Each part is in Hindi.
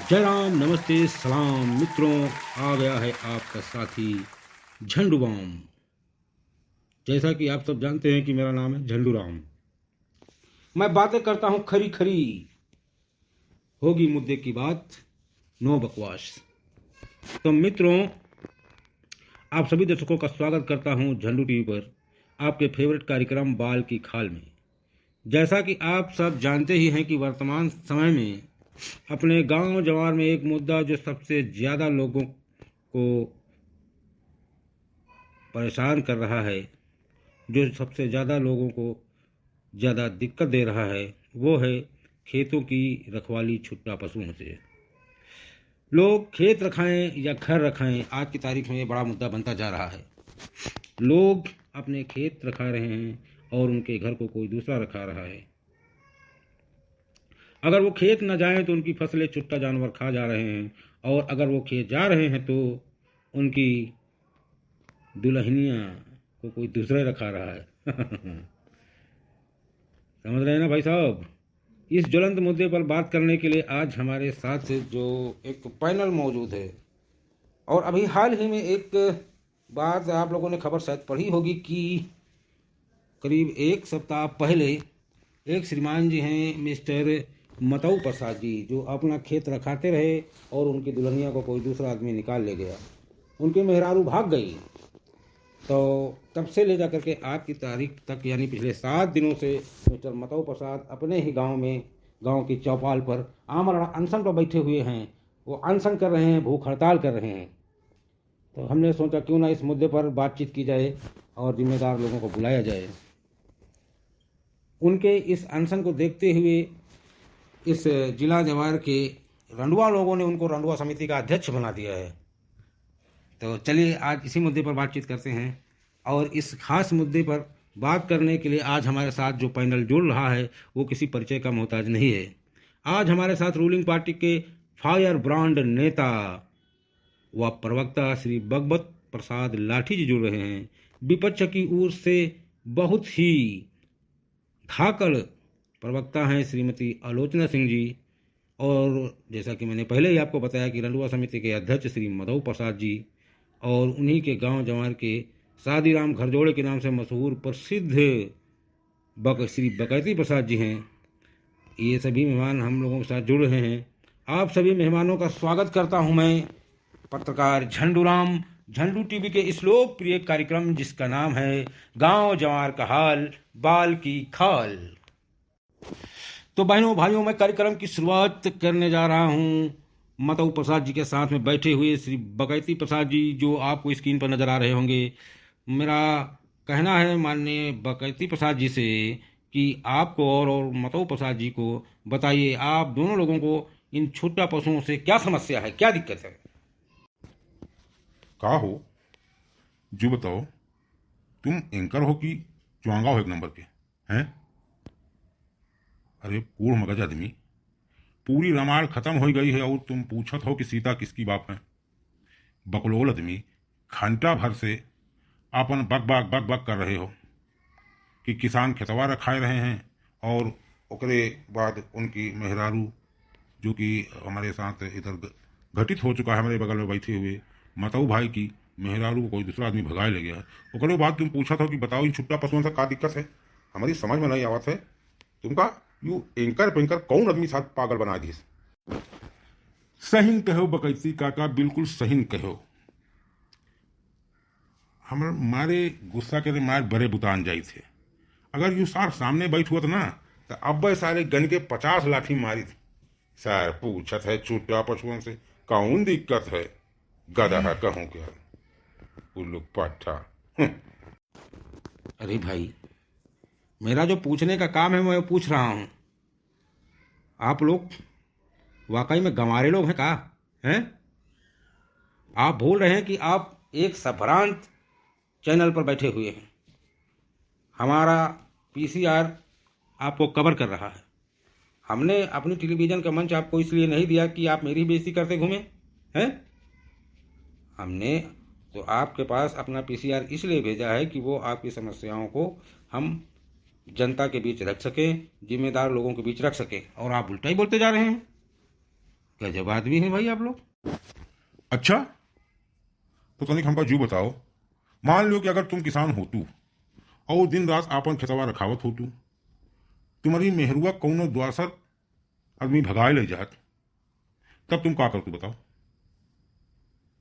जय राम, नमस्ते, सलाम मित्रों। आ गया है आपका साथी झंडू राम। जैसा कि आप सब जानते हैं कि मेरा नाम है झंडू राम। मैं बातें करता हूँ खरी खरी, होगी मुद्दे की बात, नो बकवास। तो मित्रों, आप सभी दर्शकों का स्वागत करता हूँ झंडू टीवी पर, आपके फेवरेट कार्यक्रम बाल की खाल में। जैसा कि आप सब जानते ही हैं कि वर्तमान समय में अपने गांव जवार में एक मुद्दा जो सबसे ज़्यादा लोगों को परेशान कर रहा है, जो सबसे ज़्यादा लोगों को ज़्यादा दिक्कत दे रहा है, वो है खेतों की रखवाली छुट्टा पशुओं से। लोग खेत रखाएं या घर रखाएं, आज की तारीख में ये बड़ा मुद्दा बनता जा रहा है। लोग अपने खेत रखा रहे हैं और उनके घर को कोई दूसरा रखा रहा है। अगर वो खेत न जाएं तो उनकी फसलें छुट्टा जानवर खा जा रहे हैं, और अगर वो खेत जा रहे हैं तो उनकी दुल्हनियाँ को कोई दूसरा रखा रहा है। समझ रहे हैं ना भाई साहब। इस ज्वलंत मुद्दे पर बात करने के लिए आज हमारे साथ जो एक पैनल मौजूद है, और अभी हाल ही में एक बात आप लोगों ने खबर शायद पढ़ी होगी कि करीब एक सप्ताह पहले एक श्रीमान जी हैं मिस्टर मतऊ प्रसाद जी, जो अपना खेत रखाते रहे और उनकी दुल्हनिया को कोई दूसरा आदमी निकाल ले गया। उनके मेहरारू भाग गई। तो तब से ले जा करके आज की तारीख तक, यानी पिछले 7 दिनों से मिस्टर मतऊ प्रसाद अपने ही गांव में, गांव की चौपाल पर आमरण अनशन पर बैठे हुए हैं। वो अनशन कर रहे हैं, भूख हड़ताल कर रहे हैं। तो हमने सोचा क्यों ना इस मुद्दे पर बातचीत की जाए और जिम्मेदार लोगों को बुलाया जाए। उनके इस अनशन को देखते हुए इस जिला जवार के रंडुआ लोगों ने उनको रंडुआ समिति का अध्यक्ष बना दिया है। तो चलिए आज इसी मुद्दे पर बातचीत करते हैं। और इस खास मुद्दे पर बात करने के लिए आज हमारे साथ जो पैनल जुड़ रहा है वो किसी परिचय का मोहताज नहीं है। आज हमारे साथ रूलिंग पार्टी के फायर ब्रांड नेता व प्रवक्ता श्री भगवत प्रसाद लाठी जी जुड़ रहे हैं। विपक्ष की ओर से बहुत ही धाकड़ प्रवक्ता हैं श्रीमती आलोचना सिंह जी, और जैसा कि मैंने पहले ही आपको बताया कि रंडुआ समिति के अध्यक्ष श्री मधु प्रसाद जी, और उन्हीं के गांव जवार के सादीराम घरजोड़े के नाम से मशहूर प्रसिद्ध श्री बकैती प्रसाद जी हैं। ये सभी मेहमान हम लोगों के साथ जुड़ रहे हैं। आप सभी मेहमानों का स्वागत करता हूं मैं, पत्रकार झंडू राम, झंडू टीवी के इस लोकप्रिय कार्यक्रम जिसका नाम है गांव जवार का हाल, बाल की खाल। तो बहनों भाइयों, मैं कार्यक्रम की शुरुआत करने जा रहा हूं मतऊ प्रसाद जी के साथ में बैठे हुए श्री बकैती प्रसाद जी, जो आपको स्क्रीन पर नजर आ रहे होंगे। मेरा कहना है माननीय बकैती प्रसाद जी से कि आपको और मतऊ प्रसाद जी को बताइए, आप दोनों लोगों को इन छुट्टा पशुओं से क्या समस्या है, क्या दिक्कत है? का हो जो बताओ, तुम एंकर हो कि चुआंगा हो एक नंबर के हैं? अरे कूड़ मगज आदमी, पूरी रामायण खत्म हो गई है और तुम पूछत हो कि सीता किसकी बाप है। बकलोल आदमी, घंटा भर से अपन बक बक बक बक कर रहे हो कि किसान खेतवा रखाए रहे हैं, और ओकरे बाद उनकी मेहरारू जो कि हमारे साथ इधर घटित हो चुका है, हमारे बगल में बैठे हुए मतऊ भाई की मेहरारू को कोई दूसरा आदमी भगाए ले गया है। ओकरे बाद तुम पूछा था कि बताओ इन छुट्टा पशुओं से का दिक्कत है, हमारी समझ में नहीं आवत है। तुमका यू एंकर पेंकर कौन आदमी साथ पागल बना दी? सहीन कहो बकैती काका, बिल्कुल सहीन कहो। हम मारे गुस्सा के मार बड़े बुतान जाई थे। अगर यू सार सामने बैठ हुआ ना तो अब सारे गन के 50 लाठी मारी थी। सर पूछत है छुट्टा पशुओं से कौन दिक्कत है, गधा कहूँ क्या, उल्लू पट्टा। अरे भाई, मेरा जो पूछने का काम है मैं पूछ रहा हूँ। आप लोग वाकई में गंवारे लोग हैं का? हैं? आप भूल रहे हैं कि आप एक संभ्रांत चैनल पर बैठे हुए हैं। हमारा पीसीआर आपको कवर कर रहा है। हमने अपनी टेलीविज़न का मंच आपको इसलिए नहीं दिया कि आप मेरी बेइज्जती करते घूमें, हैं? हमने तो आपके पास अपना पीसीआर इसलिए भेजा है कि वो आपकी समस्याओं को हम जनता के बीच रख सकें, जिम्मेदार लोगों के बीच रख सकें, और आप उल्टा ही बोलते जा रहे हैं। गजब आदमी है भाई आप लोग। अच्छा, तो तनिक हमका जू बताओ, मान लो कि अगर तुम किसान होतू और दिन रात आपन खेतवा रखावत होतू, तुम्हारी मेहरुआ कौनो द्वासर आदमी भगाए ले जात, तब तुम का करतू बताओ?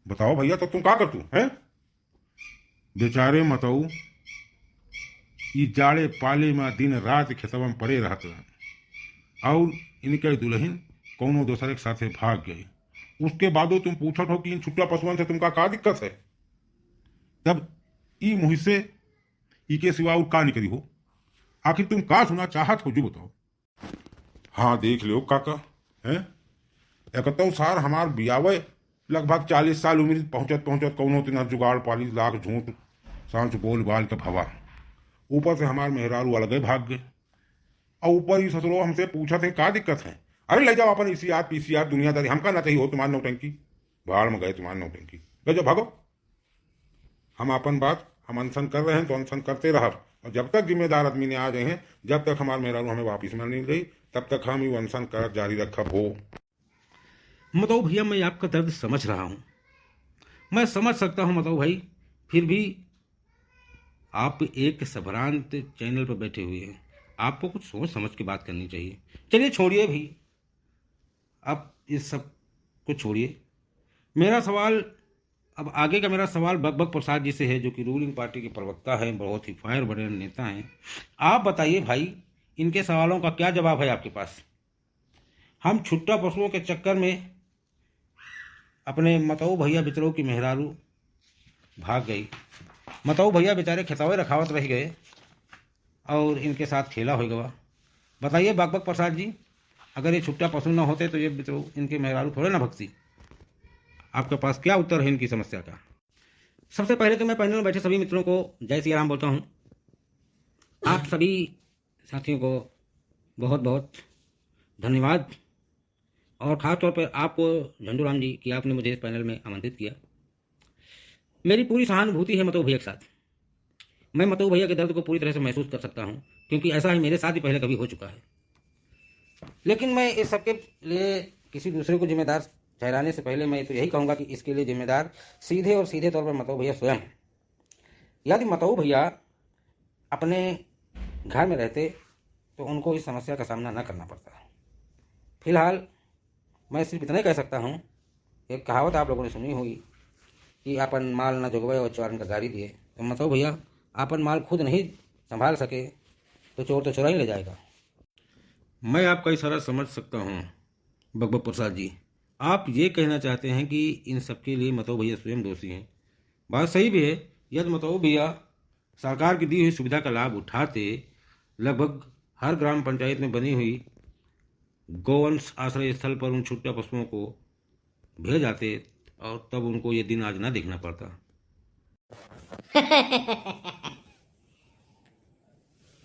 बताओ भैया, तब तुम का करतू हैं? बेचारे मतऊ ई जाड़े पाले में दिन रात खेतवा में पड़े रहत और इनके दुल्हन कौनो दूसरे के साथे भाग गई। उसके बादो तुम पूछत हो कि इन छुट्टा पशुओं से तुमका का दिक्कत है? तब ई मुहि से ई के सिवा और का निकली हो? आखिर तुम का सुना चाहत हो जो बताओ? हाँ देख लो काका, हैं एकतो सार हमार बियावे लगभग 40 साल उम्र पहुंचत पहुंचत कौनो दिन जुगाड़ पाली लाख झूठ सांच बोल बाल के भवा, ऊपर से हमार मेहरारू अलगे भाग गए और ऊपर ही ससुरो हमसे पूछा थे का दिक्कत है। अरे ले जाओ अपन इसियात पीसियात दुनियादारी, हमका ना चाहिए हो तुम्हार नौटंकी, भाड़ में गए तुम्हार नौटंकी, ले जाओ भागो। हम अपन बात हम अनशन कर रहे हैं तो अनशन करते रह, और जब तक जिम्मेदार आदमी ने आ गए हैं, जब तक हमारे मेहरारू हमें वापिस में नहीं गई, तब तक हम ये अनशन कर जारी रखब हो। मतऊ भैया मैं आपका दर्द समझ रहा हूँ, मैं समझ सकता हूँ मतऊ भाई, फिर भी आप एक सभ्रांत चैनल पर बैठे हुए हैं, आपको कुछ सोच समझ के बात करनी चाहिए। चलिए छोड़िए भाई, अब इस सब को छोड़िए। मेरा सवाल, अब आगे का मेरा सवाल बकबक प्रसाद जी से है, जो कि रूलिंग पार्टी के प्रवक्ता हैं, बहुत ही फायर ब्रांड नेता हैं। आप बताइए भाई, इनके सवालों का क्या जवाब है आपके पास? हम छुट्टा पशुओं के चक्कर में अपने मतऊ भैया बिचरो की मेहरारू भाग गई, मतऊ भैया बेचारे खेतवे रखावत रह गए और इनके साथ खेला हो गया। बताइए बकबक प्रसाद जी, अगर ये छुट्टा पशु ना होते तो ये बिचरो इनके मेहरारू थोड़े ना भगती। आपके पास क्या उत्तर है इनकी समस्या का? सबसे पहले तो मैं पैनल में बैठे सभी मित्रों को जय सिया राम बोलता हूँ। आप सभी साथियों को बहुत बहुत धन्यवाद, और ख़ास तौर पर आपको झंडूराम जी कि आपने मुझे इस पैनल में आमंत्रित किया। मेरी पूरी सहानुभूति है मतऊ भैया के साथ, मैं मतऊ भैया के दर्द को पूरी तरह से महसूस कर सकता हूँ, क्योंकि ऐसा ही मेरे साथ भी पहले कभी हो चुका है। लेकिन मैं इस सबके लिए किसी दूसरे को जिम्मेदार ठहराने से पहले मैं तो यही कहूँगा कि इसके लिए जिम्मेदार सीधे और सीधे तौर पर मतऊ भैया स्वयं हैं। यदि मतऊ भैया अपने घर में रहते तो उनको इस समस्या का सामना न करना पड़ता। फिलहाल मैं सिर्फ इतना ही कह सकता हूँ, एक कहावत आप लोगों ने सुनी होगी कि अपन माल न जोगवे और चोरन का गाड़ी दिए। तो मतऊ भैया अपन माल खुद नहीं संभाल सके तो चोर तो चुरा ही ले जाएगा। मैं आपका इशारा समझ सकता हूँ बकबक प्रसाद जी, आप ये कहना चाहते हैं कि इन सबके लिए मतऊ भैया स्वयं दोषी हैं। बात सही भी है, यदि मतऊ भैया सरकार की दी हुई सुविधा का लाभ उठाते, लगभग हर ग्राम पंचायत में बनी हुई गौवंश आश्रय स्थल पर उन छुट्टा पशुओं को भेज आते, और तब उनको ये दिन आज ना देखना पड़ता।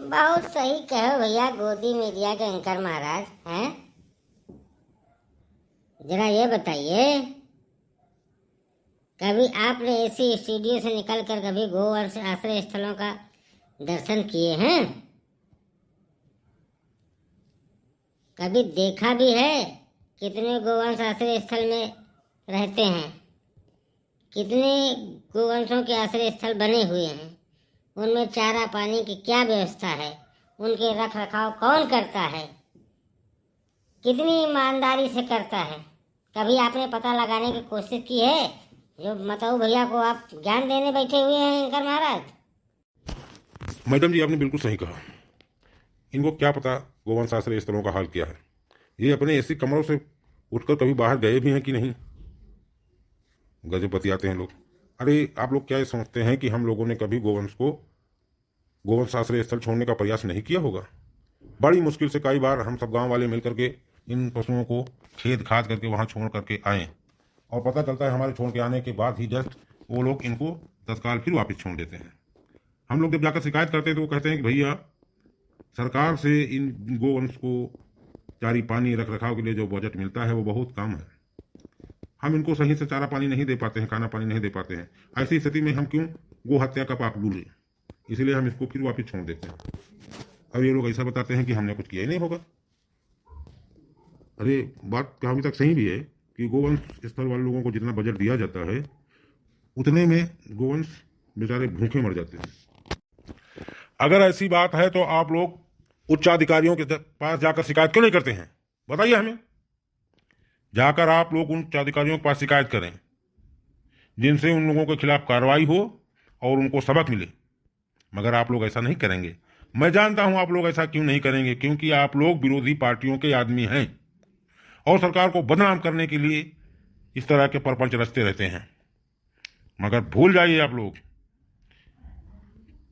बहुत सही कहो भैया गोदी मीडिया के एंकर महाराज हैं। जरा ये बताइए, कभी आपने ऐसी स्टूडियो से निकलकर कभी गोवंश आश्रय स्थलों का दर्शन किए हैं? कभी देखा भी है कितने गोवंश आश्रय स्थल में रहते हैं, कितने गोवंशों के आश्रय स्थल बने हुए हैं, उनमें चारा पानी की क्या व्यवस्था है, उनके रख रखाव कौन करता है, कितनी ईमानदारी से करता है? कभी आपने पता लगाने की कोशिश की है, जो मतऊ भैया को आप ज्ञान देने बैठे हुए हैं एंकर महाराज? मैडम जी आपने बिल्कुल सही कहा, इनको क्या पता गोवंश आश्रय स्थलों का हाल क्या है। ये अपने ऐसी कमरों से उठकर कभी बाहर गए भी हैं कि नहीं? गजब बतियाते हैं लोग। अरे आप लोग क्या ये समझते हैं कि हम लोगों ने कभी गोवंश आश्रय स्थल छोड़ने का प्रयास नहीं किया होगा? बड़ी मुश्किल से कई बार हम सब गांव वाले मिलकर के इन पशुओं को खेद खाद करके वहाँ छोड़ करके आए, और पता चलता है हमारे छोड़ के आने के बाद ही जस्ट वो लोग इनको तत्काल फिर वापस छोड़ देते हैं। हम लोग जब जाकर शिकायत करते हैं तो वो कहते हैं कि भैया सरकार से इन गोवंश को चारी पानी रख रखाव के लिए जो बजट मिलता है वो बहुत कम है, हम इनको सही से चारा पानी नहीं दे पाते हैं, खाना पानी नहीं दे पाते हैं। ऐसी स्थिति में हम क्यों गो हत्या का पाप लूलें, इसलिए हम इसको फिर वापस छोड़ देते हैं। और ये लोग ऐसा बताते हैं कि हमने कुछ किया ही नहीं होगा। अरे बात क्या अभी तक सही भी है कि गोवंश स्थल वाले लोगों को जितना बजट दिया जाता है उतने में गोवंश बेचारे भूखे मर जाते हैं। अगर ऐसी बात है तो आप लोग उच्चाधिकारियों के पास जाकर शिकायत क्यों नहीं करते हैं? बताइए हमें। जाकर आप लोग उन उच्चाधिकारियों के पास शिकायत करें जिनसे उन लोगों के खिलाफ कार्रवाई हो और उनको सबक मिले। मगर आप लोग ऐसा नहीं करेंगे। मैं जानता हूं आप लोग ऐसा क्यों नहीं करेंगे, क्योंकि आप लोग विरोधी पार्टियों के आदमी हैं और सरकार को बदनाम करने के लिए इस तरह के परपंच रचते रहते हैं। मगर भूल जाइए, आप लोग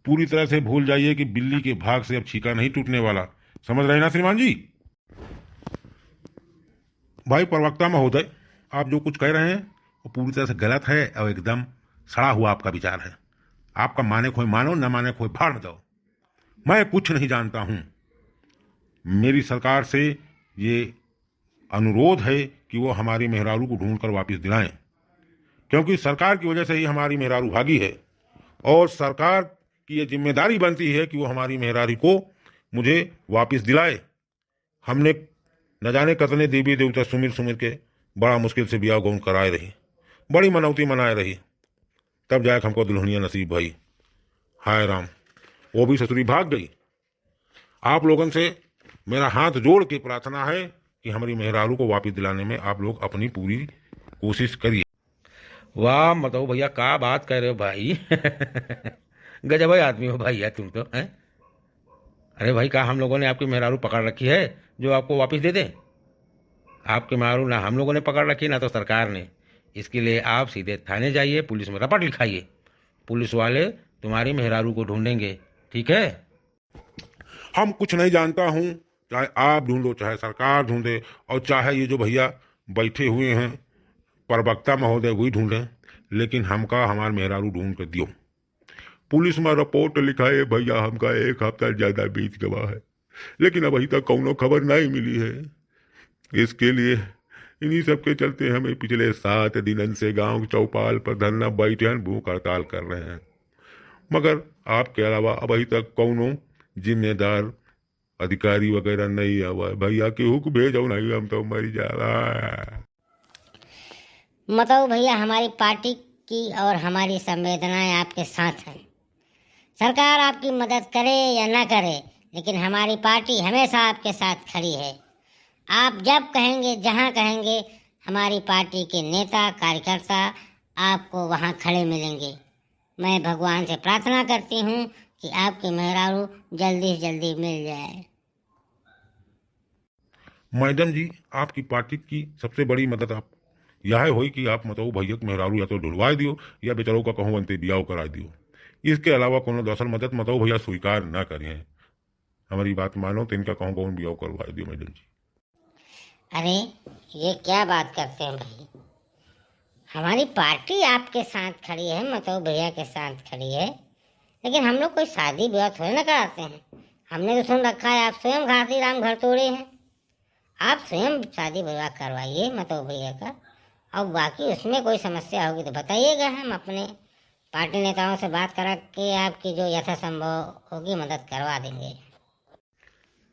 पूरी तरह से भूल जाइए कि बिल्ली के भाग से अब छीका नहीं टूटने वाला। समझ रहे ना श्रीमान जी? भाई प्रवक्ता महोदय, आप जो कुछ कह रहे हैं वो पूरी तरह से गलत है और एकदम सड़ा हुआ आपका विचार है। आपका माने खोए मानो, न माने खोए भाड़ में दो। मैं कुछ नहीं जानता हूं। मेरी सरकार से ये अनुरोध है कि वो हमारी मेहरारू को ढूंढकर वापस दिलाएं, क्योंकि सरकार की वजह से ही हमारी मेहरारू भागी है और सरकार की ये जिम्मेदारी बनती है कि वो हमारी मेहरारी को मुझे वापस दिलाए। हमने न जाने कितने देवी देवता सुमिर सुमिर के बड़ा मुश्किल से ब्याह गौन कराए रही, बड़ी मनौती मनाए रही, तब जाकर हमको दुल्हनिया नसीब भई। हाय राम, वो भी ससुरी भाग गई। आप लोगों से मेरा हाथ जोड़ के प्रार्थना है कि हमारी मेहरारू को वापस दिलाने में आप लोग अपनी पूरी कोशिश करिए। वाह मतलब भैया, क्या बात कर रहे हो भाई। गजब आदमी हो भाई यार तुम तो हैं। अरे भाई, क्या हम लोगों ने आपकी मेहरारू पकड़ रखी है जो आपको वापस दे दे? आपके मेहरारू ना हम लोगों ने पकड़ रखी ना तो सरकार ने। इसके लिए आप सीधे थाने जाइए, पुलिस में रपट लिखाइए। पुलिस वाले तुम्हारी मेहरारू को ढूंढेंगे, ठीक है? हम कुछ नहीं जानता हूं, चाहे आप ढूंढो चाहे सरकार ढूंढे और चाहे ये जो भैया बैठे हुए हैं प्रवक्ता महोदय वही ढूंढें, लेकिन हमका हमार मेहरारू ढूंढ कर दियो। पुलिस में रिपोर्ट लिखाए भैया, हमका 1 हफ्ता ज्यादा बीत गवा है, लेकिन अभी तक कौनो खबर नहीं मिली है। इसके लिए इन्हीं सब के चलते हमें पिछले 7 दिनों से गांव चौपाल पर धरना बैठे भूख हड़ताल कर रहे हैं। मगर आपके अलावा अभी तक कौनो जिम्मेदार अधिकारी वगैरह नहीं आवा। भैया के हुक भेजो, नहीं हम तो मर जाला। मतलब भैया, हमारी पार्टी की और हमारी संवेदनाएं आपके साथ हैं। सरकार आपकी मदद करे या ना करे, लेकिन हमारी पार्टी हमेशा आपके साथ खड़ी है। आप जब कहेंगे, जहां कहेंगे, हमारी पार्टी के नेता कार्यकर्ता आपको वहां खड़े मिलेंगे। मैं भगवान से प्रार्थना करती हूं कि आपकी मेहरारू जल्दी से जल्दी मिल जाए। मैडम जी, आपकी पार्टी की सबसे बड़ी मदद आप यह हुई कि आप मतलब भैया के मेहरारू या तो ढुलवा दियो या बेचारों का कहूँ बनते बियाह करा दियो। इसके अलावा कोनो दूसर मदद मतलब भैया स्वीकार ना करें। हमारी बात मानो तो इनका कहूँ कौन बियाह करवा दियो मैडम जी। अरे ये क्या बात करते हैं भाई? हमारी पार्टी आपके साथ खड़ी है, मतलब भैया के साथ खड़ी है, लेकिन हम लोग कोई शादी विवाह थोड़ी ना कराते हैं। हमने तो सुन रखा है आप स्वयं घाटी राम घर तोड़े हैं। आप स्वयं शादी विवाह करवाइए मतलब भैया का, और बाकी उसमें कोई समस्या होगी तो बताइएगा। हम अपने पार्टी नेताओं से बात करा के आपकी जो यथासंभव होगी मदद करवा देंगे।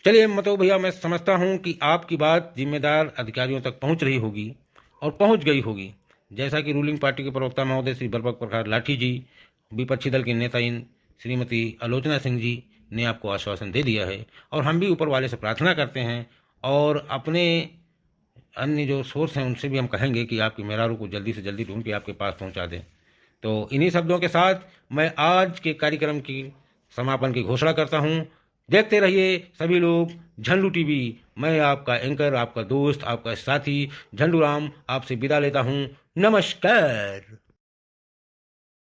चलिए मतलब भैया, मैं समझता हूँ कि आपकी बात जिम्मेदार अधिकारियों तक पहुँच रही होगी और पहुँच गई होगी। जैसा कि रूलिंग पार्टी के प्रवक्ता महोदय श्री बलपत प्रसाद लाठी जी, विपक्षी दल की नेता श्रीमती आलोचना सिंह जी ने आपको आश्वासन दे दिया है, और हम भी ऊपर वाले से प्रार्थना करते हैं और अपने अन्य जो सोर्स हैं उनसे भी हम कहेंगे कि आपकी मेहरारू को जल्दी से जल्दी ढूंढ के आपके पास पहुंचा दें। तो इन्हीं शब्दों के साथ मैं आज के कार्यक्रम की समापन की घोषणा करता हूं। देखते रहिए सभी लोग झंडू टीवी। मैं आपका एंकर, आपका दोस्त, आपका साथी झंडू राम आपसे विदा लेता हूं। नमस्कार।